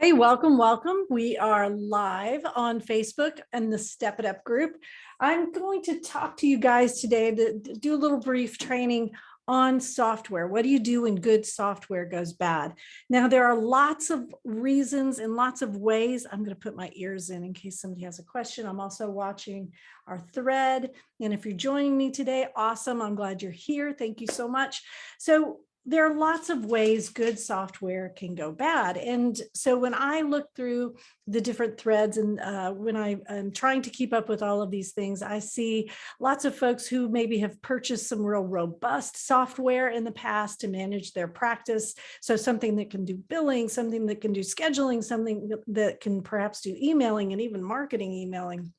Hey, welcome, welcome. We are live on Facebook and the Step It Up group. I'm going to talk to you guys today to do a little brief training on software. What do you do when good software goes bad? Now, there are lots of reasons and lots of ways. I'm going to put my ears in case somebody has a question. I'm also watching our thread. And if you're joining me today, awesome. I'm glad you're here. Thank you so much. So there are lots of ways good software can go bad. And so when I look through the different threads and when I am trying to keep up with all of these things, I see lots of folks who maybe have purchased some real robust software in the past to manage their practice. So something that can do billing, something that can do scheduling, something that can perhaps do emailing and even marketing emailing.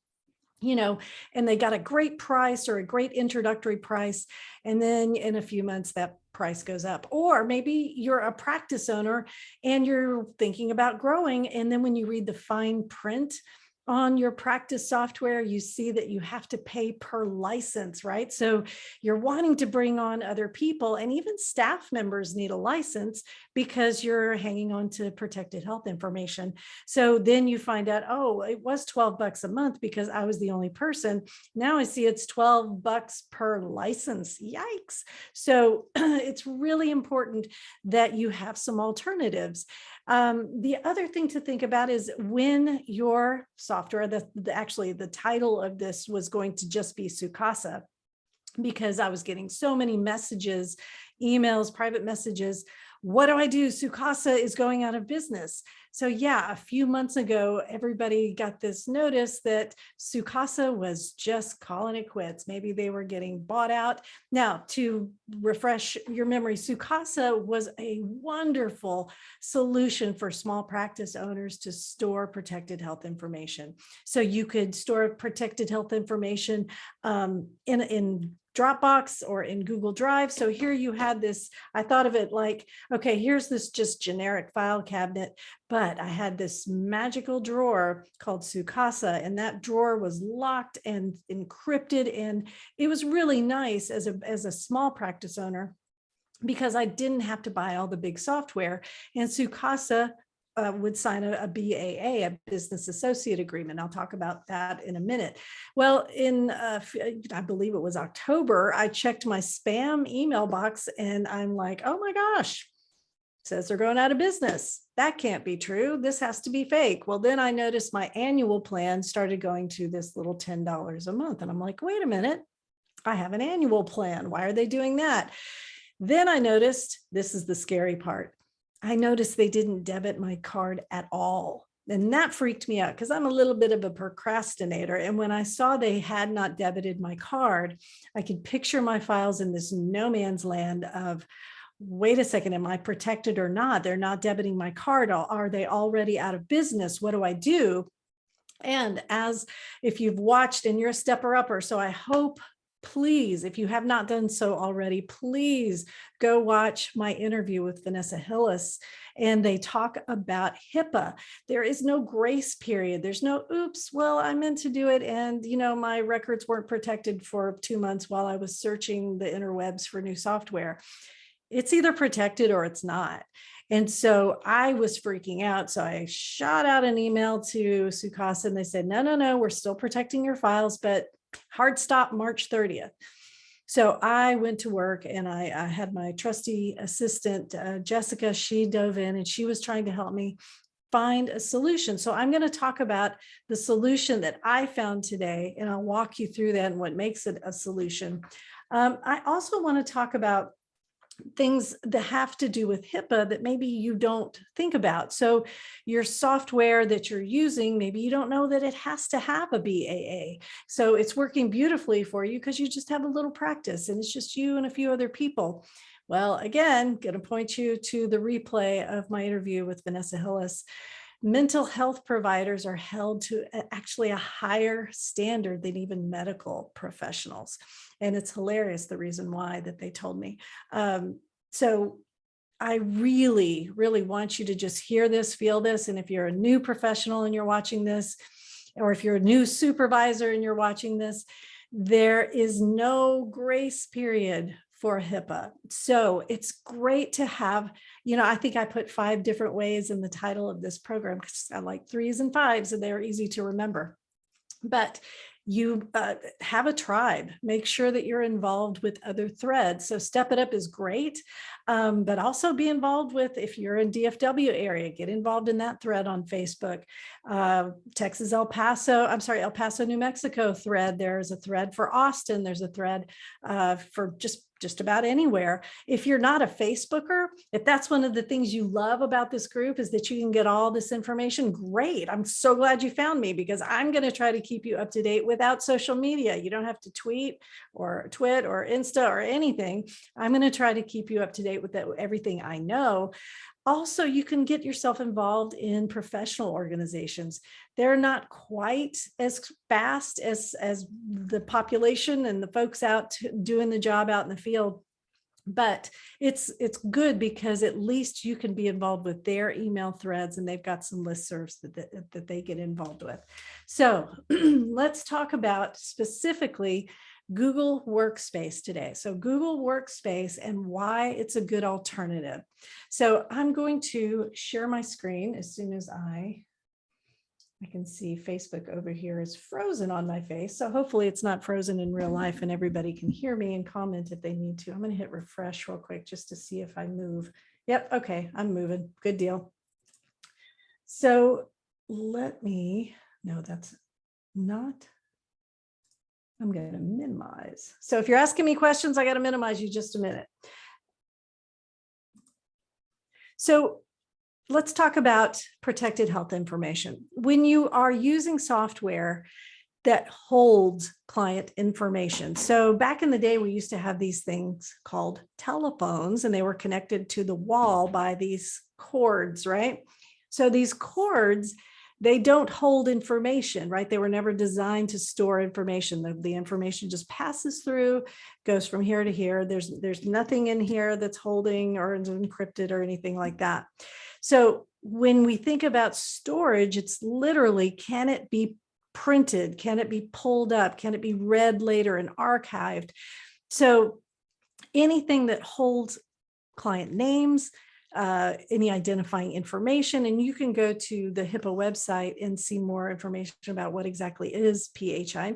And they got a great price or a great introductory price. And then in a few months, that price goes up. Or maybe you're a practice owner and you're thinking about growing. And then when you read the fine print on your practice software, you see that you have to pay per license, right? So you're wanting to bring on other people, and even staff members need a license because you're hanging on to protected health information. So then you find out, oh, it was $12 a month because I was the only person. Now I see it's $12 per license. Yikes. So it's really important that you have some alternatives. The other thing to think about is when your software, actually the title of this was going to just be Sukasa, because I was getting so many messages, emails, private messages. What do I do? Sukasa is going out of business. So yeah, a few months ago, everybody got this notice that Sukasa was just calling it quits. Maybe they were getting bought out. Now, to refresh your memory, Sukasa was a wonderful solution for small practice owners to store protected health information. So you could store protected health information in Dropbox or in Google Drive. So here you had this, I thought of it like, okay, here's this just generic file cabinet, but I had this magical drawer called Sukasa, and that drawer was locked and encrypted. And it was really nice as a small practice owner because I didn't have to buy all the big software. And Sukasa would sign a BAA, a business associate agreement. I'll talk about that in a minute. Well, in I believe it was October, I checked my spam email box and I'm like, oh my gosh, it says they're going out of business. That can't be true. This has to be fake. Well, then I noticed my annual plan started going to this little $10 a month. And I'm like, wait a minute, I have an annual plan. Why are they doing that? Then I noticed, this is the scary part, I noticed they didn't debit my card at all. And that freaked me out because I'm a little bit of a procrastinator. And when I saw they had not debited my card, I could picture my files in this no man's land of, wait a second, am I protected or not? They're not debiting my card. Are they already out of business? What do I do? And as if you've watched and you're a stepper upper, so I hope, please, if you have not done so already, please go watch my interview with Vanessa Hillis. And they talk about Hipaa. There is no grace period. There's no, oops, well, I meant to do it. And, my records weren't protected for 2 months while I was searching the interwebs for new software. It's either protected or it's not. And so I was freaking out. So I shot out an email to Sukasa and they said, no, we're still protecting your files, but hard stop March 30th. So I went to work and I had my trusty assistant, Jessica, she dove in and she was trying to help me find a solution. So I'm going to talk about the solution that I found today, and I'll walk you through that and what makes it a solution. I also want to talk about things that have to do with Hipaa that maybe you don't think about. So your software that you're using, maybe you don't know that it has to have a BAA. So it's working beautifully for you because you just have a little practice and it's just you and a few other people. Well, again, going to point you to the replay of my interview with Vanessa Hillis. Mental health providers are held to actually a higher standard than even medical professionals. And it's hilarious, the reason why that they told me. So I really, really want you to just hear this, feel this. And if you're a new professional and you're watching this, or if you're a new supervisor and you're watching this, there is no grace period for HIPAA. So it's great to have, I think I put 5 different ways in the title of this program because I like 3s and 5s and they're easy to remember. But you have a tribe, make sure that you're involved with other threads. So Step It Up is great, but also be involved with, if you're in DFW area, get involved in that thread on Facebook. El Paso, New Mexico thread. There's a thread for Austin. There's a thread for just about anywhere. If you're not a Facebooker, if that's one of the things you love about this group is that you can get all this information, great. I'm so glad you found me because I'm going to try to keep you up to date without social media. You don't have to tweet or twit or Insta or anything. I'm going to try to keep you up to date with everything I know. Also, you can get yourself involved in professional organizations. They're not quite as fast as the population and the folks out doing the job out in the field, but it's good because at least you can be involved with their email threads and they've got some listservs that they get involved with. So let's talk about specifically Google Workspace today. So Google Workspace and why it's a good alternative. So I'm going to share my screen as soon as I can see Facebook over here is frozen on my face. So hopefully it's not frozen in real life and everybody can hear me and comment if they need to. I'm going to hit refresh real quick just to see if I move. Yep. Okay. I'm moving. Good deal. So no, that's not. I'm going to minimize. So if you're asking me questions, I got to minimize you just a minute. So let's talk about protected health information. When you are using software that holds client information. So back in the day, we used to have these things called telephones and they were connected to the wall by these cords, right? So these cords, they don't hold information, right? They were never designed to store information. The information just passes through, goes from here to here. There's nothing in here that's holding or is encrypted or anything like that. So when we think about storage, it's literally, can it be printed? Can it be pulled up? Can it be read later and archived? So anything that holds client names, any identifying information, and you can go to the Hipaa website and see more information about what exactly is PHI.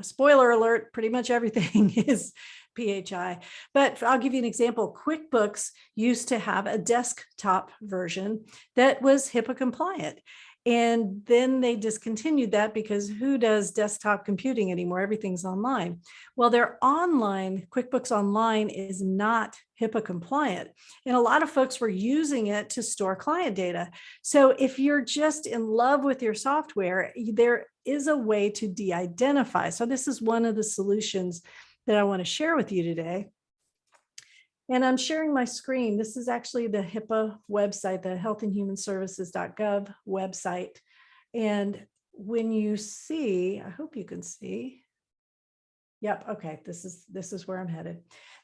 Spoiler alert, pretty much everything is PHI. But I'll give you an example. QuickBooks used to have a desktop version that was HIPAA compliant. And then they discontinued that because who does desktop computing anymore? Everything's online. Well, their online, QuickBooks Online is not HIPAA compliant. And a lot of folks were using it to store client data. So if you're just in love with your software, there is a way to de-identify. So this is one of the solutions that I want to share with you today. And I'm sharing my screen. This is actually the Hipaa website, the healthandhumanservices.gov website. And when you see, I hope you can see. Yep. Okay. This is where I'm headed.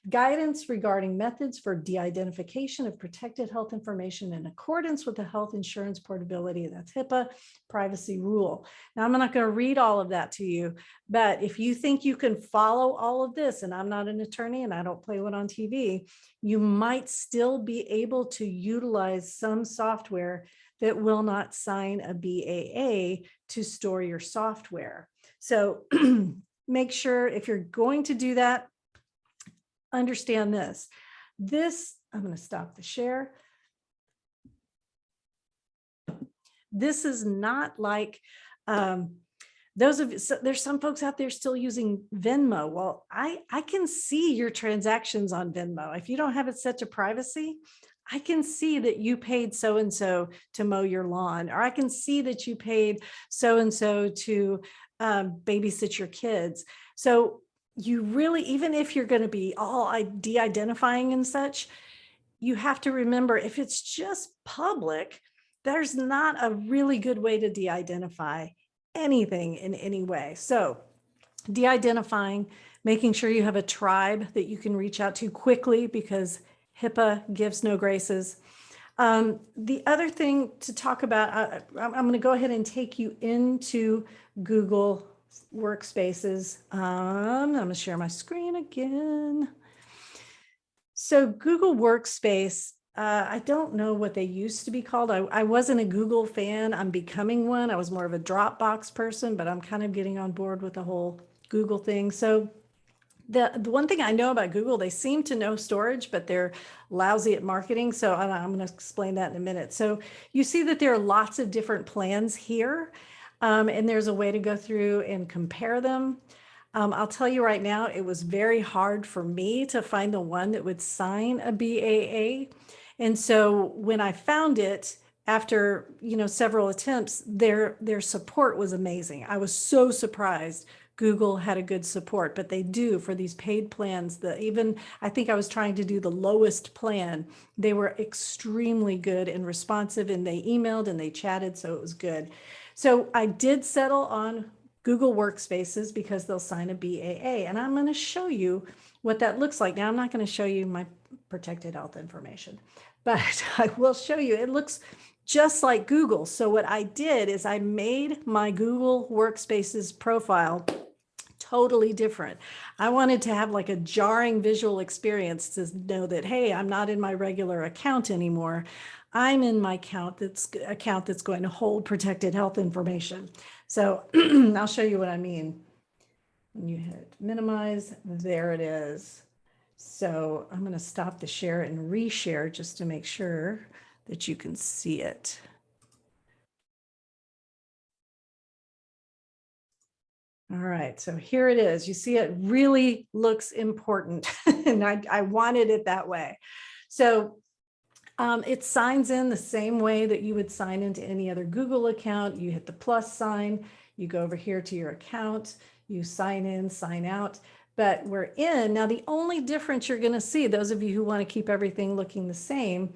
Guidance regarding methods for de-identification of protected health information in accordance with the health insurance portability. That's HIPAA privacy rule. Now, I'm not going to read all of that to you, but if you think you can follow all of this, and I'm not an attorney and I don't play one on TV, you might still be able to utilize some software that will not sign a BAA to store your software. So make sure if you're going to do that, understand this. I'm going to stop the share. This is not like there's some folks out there still using Venmo. Well, I can see your transactions on Venmo. If you don't have it set to privacy, I can see that you paid so-and-so to mow your lawn, or I can see that you paid so-and-so to babysit your kids. So you really, even if you're going to be all de-identifying and such, you have to remember if it's just public, there's not a really good way to de-identify anything in any way. So de-identifying, making sure you have a tribe that you can reach out to quickly because HIPAA gives no graces. The other thing to talk about, I'm going to go ahead and take you into Google Workspaces. I'm going to share my screen again. So Google Workspace, I don't know what they used to be called. I wasn't a Google fan. I'm becoming one. I was more of a Dropbox person, but I'm kind of getting on board with the whole Google thing. So the one thing I know about Google, they seem to know storage, but they're lousy at marketing. So I'm going to explain that in a minute. So you see that there are lots of different plans here, and there's a way to go through and compare them. I'll tell you right now, it was very hard for me to find the one that would sign a BAA. And so when I found it, after several attempts, their support was amazing. I was so surprised Google had a good support, but they do for these paid plans. I think I was trying to do the lowest plan. They were extremely good and responsive, and they emailed and they chatted, so it was good. So I did settle on Google Workspaces because they'll sign a BAA, and I'm going to show you what that looks like. Now, I'm not going to show you my protected health information, but I will show you. It looks just like Google. So what I did is I made my Google Workspaces profile totally different. I wanted to have like a jarring visual experience to know that, hey, I'm not in my regular account anymore. I'm in my account that's going to hold protected health information. So I'll show you what I mean. When you hit minimize, there it is. So I'm going to stop the share and reshare just to make sure that you can see it. All right, so here it is. You see, it really looks important, and I wanted it that way. So it signs in the same way that you would sign into any other Google account. You hit the plus sign, you go over here to your account, you sign in, sign out, but we're in. Now, the only difference you're going to see, those of you who want to keep everything looking the same,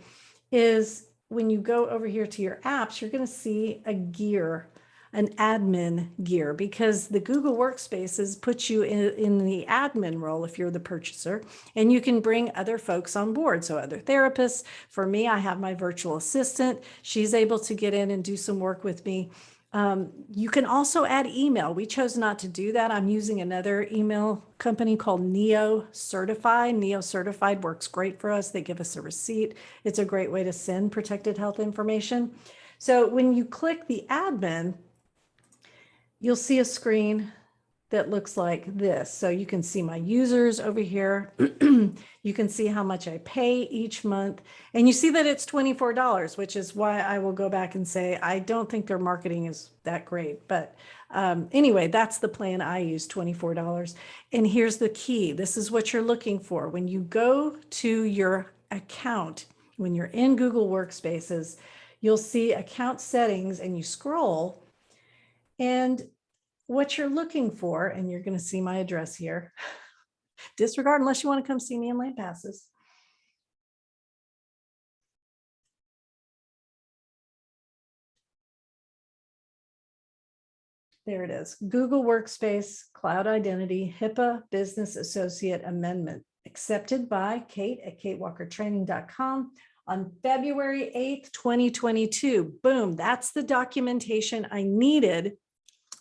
is when you go over here to your apps, you're going to see a gear, an admin gear, because the Google Workspaces puts you in the admin role if you're the purchaser, and you can bring other folks on board. So other therapists. For me, I have my virtual assistant. She's able to get in and do some work with me. You can also add email. We chose not to do that. I'm using another email company called Neo Certified. Neo Certified works great for us. They give us a receipt. It's a great way to send protected health information. So when you click the admin, you'll see a screen that looks like this. So you can see my users over here. You can see how much I pay each month. And you see that it's $24, which is why I will go back and say, I don't think their marketing is that great. But anyway, that's the plan I use, $24. And here's the key. This is what you're looking for. When you go to your account, when you're in Google Workspaces, you'll see account settings, and you scroll, and what you're looking for, and you're going to see my address here. Disregard unless you want to come see me in Land Passes. There it is. Google Workspace Cloud Identity Hipaa Business Associate Amendment, accepted by Kate at katewalkertraining.com on February 8th, 2022. Boom, that's the documentation I needed.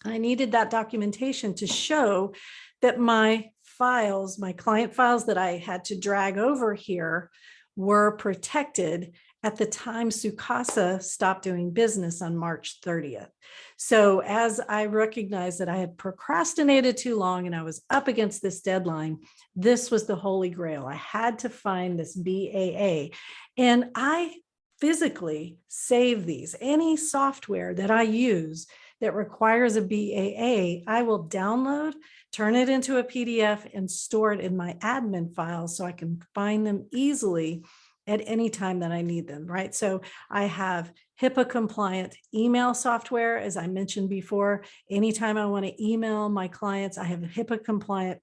I needed that documentation to show that my files, my client files that I had to drag over here, were protected at the time Sukasa stopped doing business on March 30th. So as I recognized that I had procrastinated too long and I was up against this deadline, this was the holy grail. I had to find this BAA, and I physically save these. Any software that I use that requires a BAA, I will download, turn it into a PDF, and store it in my admin files so I can find them easily at any time that I need them, right? So I have HIPAA compliant email software, as I mentioned before. Anytime I want to email my clients, I have HIPAA compliant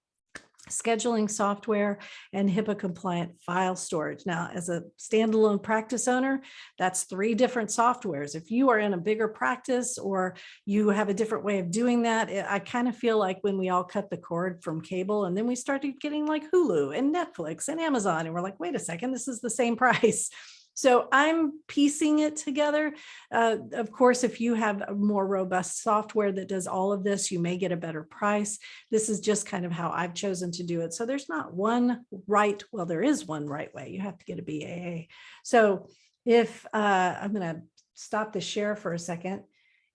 scheduling software and HIPAA compliant file storage. Now, as a standalone practice owner, that's 3 different softwares. If you are in a bigger practice or you have a different way of doing that, I kind of feel like when we all cut the cord from cable and then we started getting like Hulu and Netflix and Amazon, and we're like, wait a second, this is the same price. So I'm piecing it together. Of course, if you have a more robust software that does all of this, you may get a better price. This is just kind of how I've chosen to do it. So there's not one right, well, there is one right way. You have to get a BAA. So if I'm going to stop the share for a second,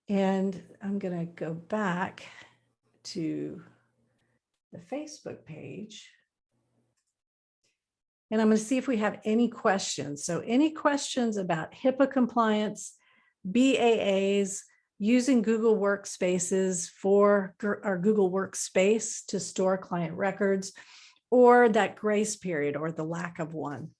and I'm going to go back to the Facebook page. And I'm going to see if we have any questions. So any questions about HIPAA compliance, BAAs, using Google Workspaces for our Google Workspace to store client records, or that grace period or the lack of one.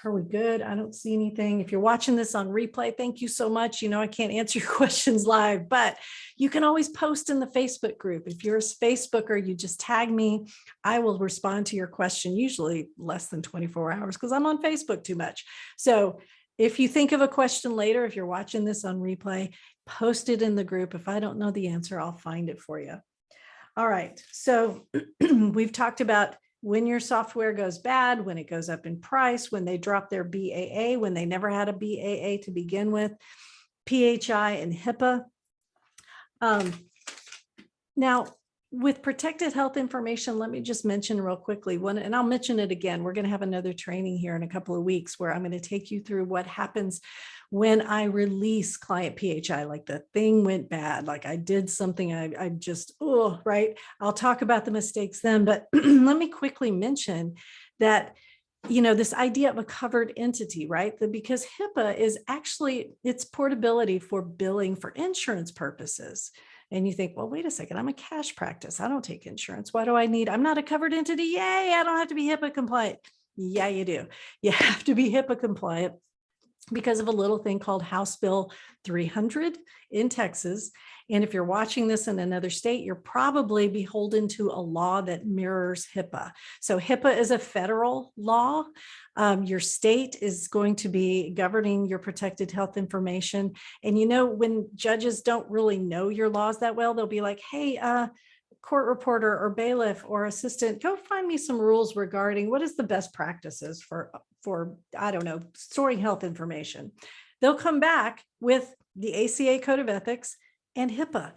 Are we good? I don't see anything. If you're watching this on replay, thank you so much. You know, I can't answer your questions live, but you can always post in the Facebook group. If you're a Facebooker, you just tag me. I will respond to your question, usually less than 24 hours because I'm on Facebook too much. So if you think of a question later, if you're watching this on replay, post it in the group. If I don't know the answer, I'll find it for you. All right. So we've talked about when your software goes bad, when it goes up in price, when they drop their BAA, when they never had a BAA to begin with, PHI and HIPAA. Now, with protected health information, let me just mention real quickly one, and I'll mention it again. We're going to have another training here in a couple of weeks where I'm going to take you through what happens when I release client PHI, like the thing went bad, like I did something, I just, oh, right. I'll talk about the mistakes then, but let me quickly mention that, you know, this idea of a covered entity, right? Because HIPAA is actually, it's portability for billing for insurance purposes. And you think, well, wait a second, I'm a cash practice. I don't take insurance. Why do I need, I'm not a covered entity. Yay, I don't have to be HIPAA compliant. Yeah, you do. You have to be HIPAA compliant because of a little thing called House Bill 300 in Texas. And if you're watching this in another state, you're probably beholden to a law that mirrors HIPAA. So HIPAA is a federal law. Your state is going to be governing your protected health information. And you know, when judges don't really know your laws that well, they'll be like, hey, court reporter or bailiff or assistant, go find me some rules regarding what is the best practices for I don't know, storing health information. They'll come back with the ACA Code of Ethics and HIPAA,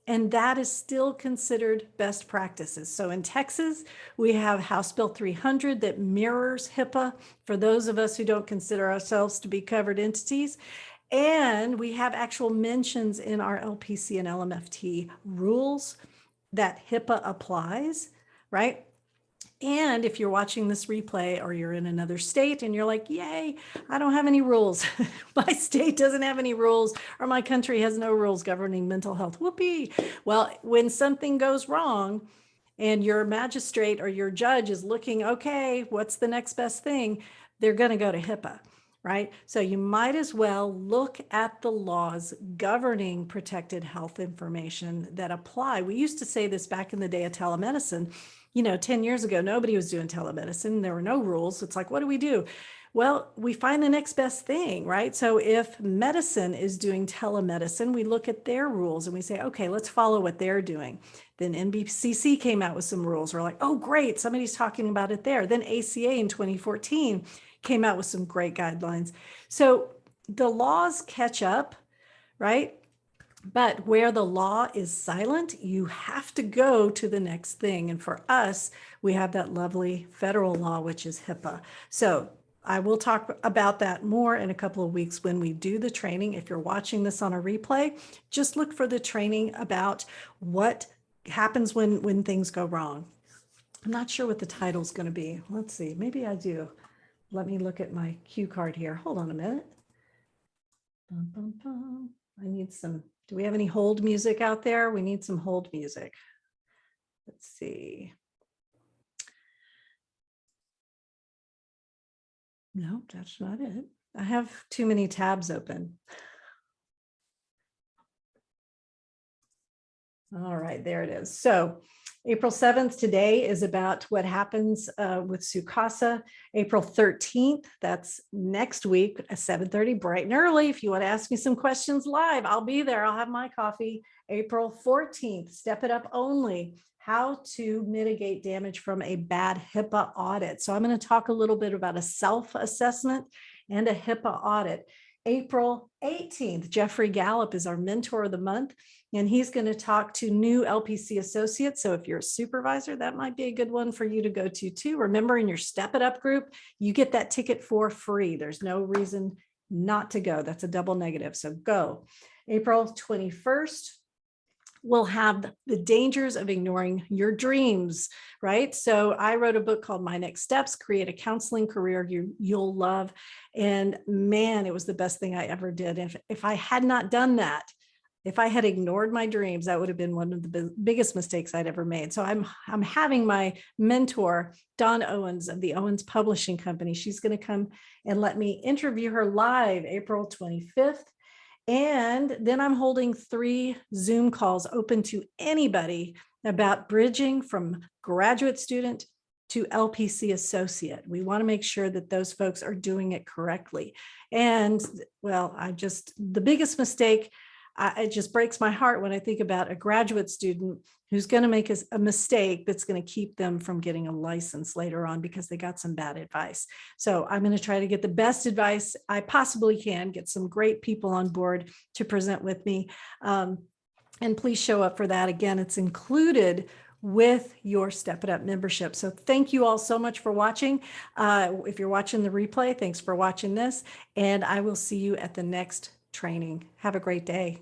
and that is still considered best practices. So in Texas, we have House Bill 300 that mirrors HIPAA for those of us who don't consider ourselves to be covered entities. And we have actual mentions in our LPC and LMFT rules that HIPAA applies, right? And if you're watching this replay or you're in another state and you're like, yay, I don't have any rules. My state doesn't have any rules, or my country has no rules governing mental health. Whoopee. Well, when something goes wrong and your magistrate or your judge is looking, okay, what's the next best thing? They're going to go to HIPAA. Right? So you might as well look at the laws governing protected health information that apply. We used to say this back in the day of telemedicine. You know, 10 years ago, nobody was doing telemedicine. There were no rules. It's like, what do we do? Well, we find the next best thing, right? So if medicine is doing telemedicine, we look at their rules and we say, okay, let's follow what they're doing. Then NBCC came out with some rules. We're like, oh, great, somebody's talking about it there. Then ACA in 2014 came out with some great guidelines. So the laws catch up, right? But where the law is silent, you have to go to the next thing. And for us, we have that lovely federal law, which is HIPAA. So I will talk about that more in a couple of weeks when we do the training. If you're watching this on a replay, just look for the training about what happens when things go wrong. I'm not sure what the title is going to be. Let's see, maybe I do. Let me look at my cue card here. Hold on a minute. Bum, bum, bum. I need some, do we have any hold music out there? We need some hold music. Let's see. No, that's not it. I have too many tabs open. All right, there it is. So April 7th today is about what happens with Sukasa. April 13th, that's next week at 7:30, bright and early. If you want to ask me some questions live, I'll be there. I'll have my coffee. April 14th, Step It Up Only, how to mitigate damage from a bad HIPAA audit. So I'm going to talk a little bit about a self-assessment and a Hipaa audit. April 18th, Jeffrey Gallup is our mentor of the month, and he's going to talk to new LPC associates. So if you're a supervisor, that might be a good one for you to go to too. Remember, in your Step It Up group, you get that ticket for free. There's no reason not to go. That's a double negative. So go. April 21st, we'll have the dangers of ignoring your dreams, right? So I wrote a book called My Next Steps, Create a Counseling Career You'll Love. And man, it was the best thing I ever did. If I had not done that, if I had ignored my dreams, that would have been one of the biggest mistakes I'd ever made. So I'm having my mentor, Dawn Owens of the Owens Publishing Company. She's going to come and let me interview her live April 25th. And then I'm holding 3 Zoom calls open to anybody about bridging from graduate student to LPC associate. We want to make sure that those folks are doing it correctly. And well, the biggest mistake, it just breaks my heart when I think about a graduate student who's going to make a mistake that's going to keep them from getting a license later on because they got some bad advice. So I'm going to try to get the best advice I possibly can, get some great people on board to present with me. And please show up for that. Again, it's included with your Step It Up membership. So thank you all so much for watching. If you're watching the replay, thanks for watching this, and I will see you at the next training. Have a great day.